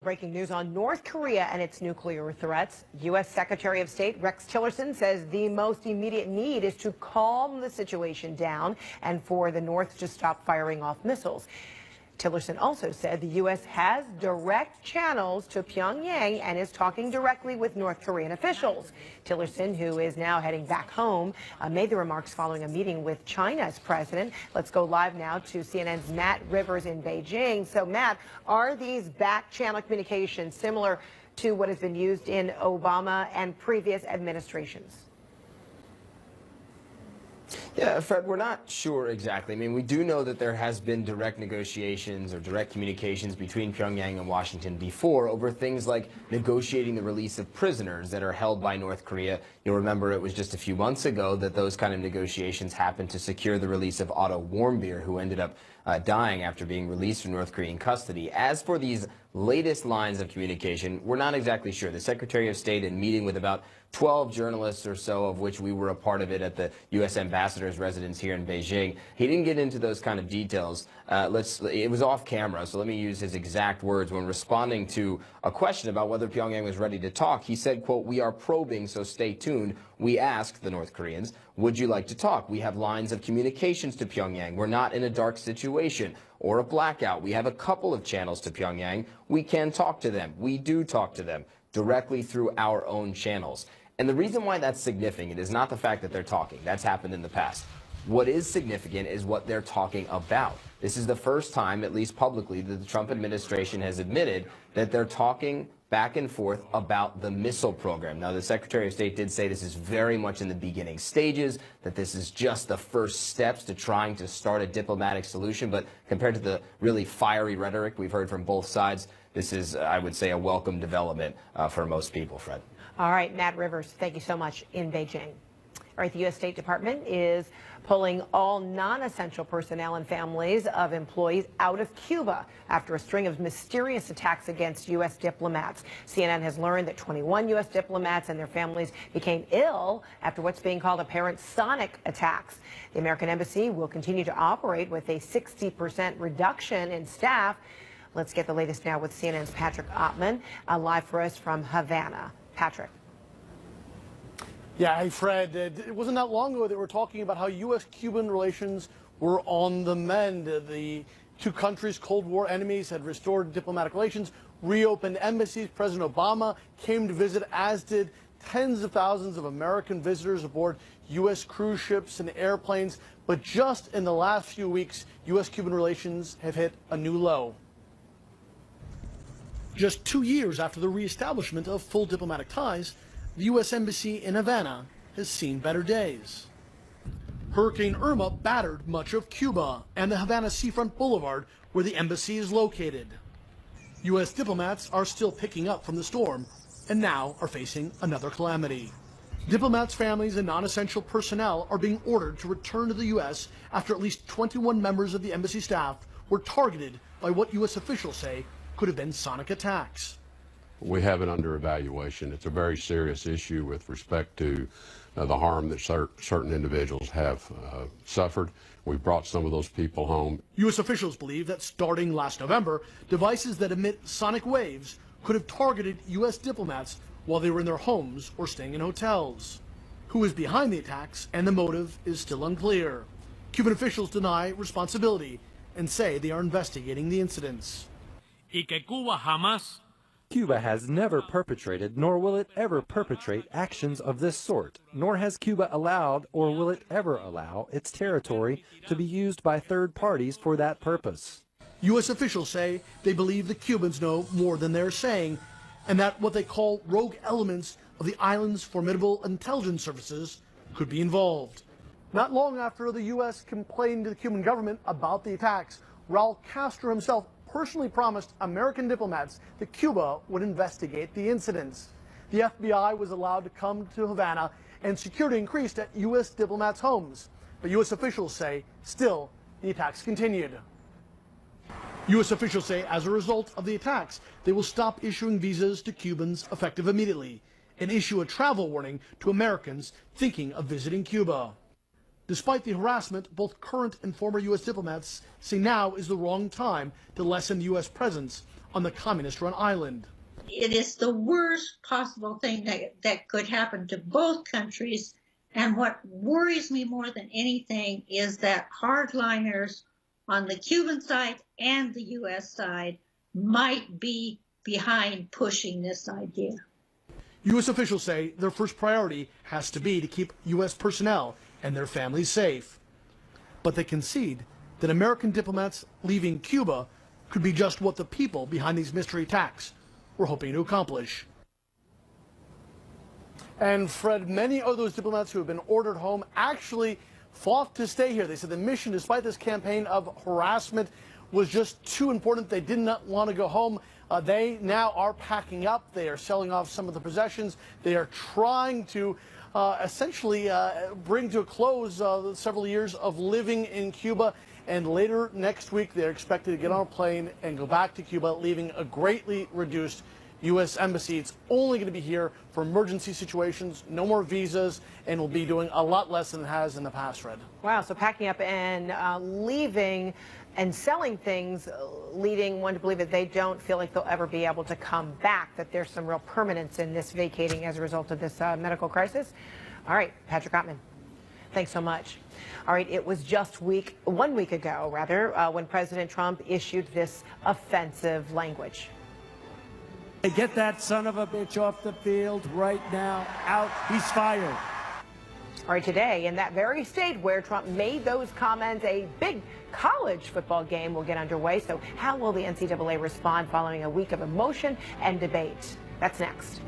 Breaking news on North Korea and its nuclear threats. U.S. Secretary of State Rex Tillerson says the most immediate need is to calm the situation down and for the North to stop firing off missiles. Tillerson also said the U.S. has direct channels to Pyongyang and is talking directly with North Korean officials. Tillerson, who is now heading back home, made the remarks following a meeting with China's president. Let's go live now to CNN's Matt Rivers in Beijing. So, Matt, are these back channel communications similar to what has been used in Obama and previous administrations? Yeah, Fred, we're not sure exactly. I mean, we do know that there has been direct negotiations or direct communications between Pyongyang and Washington before over things like negotiating the release of prisoners that are held by North Korea. You'll remember it was just a few months ago that those kind of negotiations happened to secure the release of Otto Warmbier, who ended up dying after being released from North Korean custody. As for these latest lines of communication, we're not exactly sure. The Secretary of State, in meeting with about 12 journalists or so, of which we were a part of it at the U.S. ambassador's residence here in Beijing, he didn't get into those kind of details. It was off camera, so let me use his exact words. When responding to a question about whether Pyongyang was ready to talk, he said, quote, "We are probing, so stay tuned. We asked the North Koreans, would you like to talk? We have lines of communications to Pyongyang. We're not in a dark situation or a blackout. We have a couple of channels to Pyongyang. We can talk to them. We do talk to them directly through our own channels." And the reason why that's significant is not the fact that they're talking. That's happened in the past. What is significant is what they're talking about. This is the first time, at least publicly, that the Trump administration has admitted that they're talking back and forth about the missile program. Now, the Secretary of State did say this is very much in the beginning stages, that this is just the first steps to trying to start a diplomatic solution. But compared to the really fiery rhetoric we've heard from both sides, this is, I would say, a welcome development for most people, Fred. All right, Matt Rivers, thank you so much in Beijing. All right, the U.S. State Department is pulling all non-essential personnel and families of employees out of Cuba after a string of mysterious attacks against U.S. diplomats. CNN has learned that 21 U.S. diplomats and their families became ill after what's being called apparent sonic attacks. The American Embassy will continue to operate with a 60% reduction in staff. Let's get the latest now with CNN's Patrick Ottman, live for us from Havana. Patrick. Yeah, hey, Fred, it wasn't that long ago that we were talking about how U.S.-Cuban relations were on the mend. The two countries' Cold War enemies had restored diplomatic relations, reopened embassies. President Obama came to visit, as did tens of thousands of American visitors aboard U.S. cruise ships and airplanes. But just in the last few weeks, U.S.-Cuban relations have hit a new low. Just 2 years after the reestablishment of full diplomatic ties, the U.S. Embassy in Havana has seen better days. Hurricane Irma battered much of Cuba and the Havana Seafront Boulevard, where the embassy is located. U.S. diplomats are still picking up from the storm and now are facing another calamity. Diplomats' families and non-essential personnel are being ordered to return to the U.S. after at least 21 members of the embassy staff were targeted by what U.S. officials say could have been sonic attacks. We have it under evaluation. It's a very serious issue with respect to the harm that certain individuals have suffered. We've brought some of those people home. U.S. officials believe that starting last November, devices that emit sonic waves could have targeted U.S. diplomats while they were in their homes or staying in hotels. Who is behind the attacks and the motive is still unclear. Cuban officials deny responsibility and say they are investigating the incidents. Cuba has never perpetrated, nor will it ever perpetrate, actions of this sort, nor has Cuba allowed, or will it ever allow, its territory to be used by third parties for that purpose. U.S. officials say they believe the Cubans know more than they're saying, and that what they call rogue elements of the island's formidable intelligence services could be involved. Not long after the U.S. complained to the Cuban government about the attacks, Raul Castro himself personally promised American diplomats that Cuba would investigate the incidents. The FBI was allowed to come to Havana, and security increased at U.S. diplomats' homes. But U.S. officials say still the attacks continued. U.S. officials say as a result of the attacks, they will stop issuing visas to Cubans effective immediately and issue a travel warning to Americans thinking of visiting Cuba. Despite the harassment, both current and former U.S. diplomats say now is the wrong time to lessen U.S. presence on the communist-run island. It is the worst possible thing that could happen to both countries. And what worries me more than anything is that hardliners on the Cuban side and the U.S. side might be behind pushing this idea. U.S. officials say their first priority has to be to keep U.S. personnel and their families safe. But they concede that American diplomats leaving Cuba could be just what the people behind these mystery attacks were hoping to accomplish. And Fred, many of those diplomats who have been ordered home actually fought to stay here. They said the mission, despite this campaign of harassment, was just too important. They did not want to go home. They now are packing up. They are selling off some of the possessions. They are trying to essentially bring to a close several years of living in Cuba. And later next week, they're expected to get on a plane and go back to Cuba, leaving a greatly reduced U.S. embassy. It's only going to be here for emergency situations, no more visas, and will be doing a lot less than it has in the past, Fred. Wow, so packing up and leaving and selling things, leading one to believe that they don't feel like they'll ever be able to come back, that there's some real permanence in this vacating as a result of this medical crisis. All right, Patrick Ottman, thanks so much. All right, it was just 1 week ago, when President Trump issued this offensive language. Get that son of a bitch off the field right now. Out. He's fired. All right, today, in that very state where Trump made those comments, a big college football game will get underway. So how will the NCAA respond following a week of emotion and debate? That's next.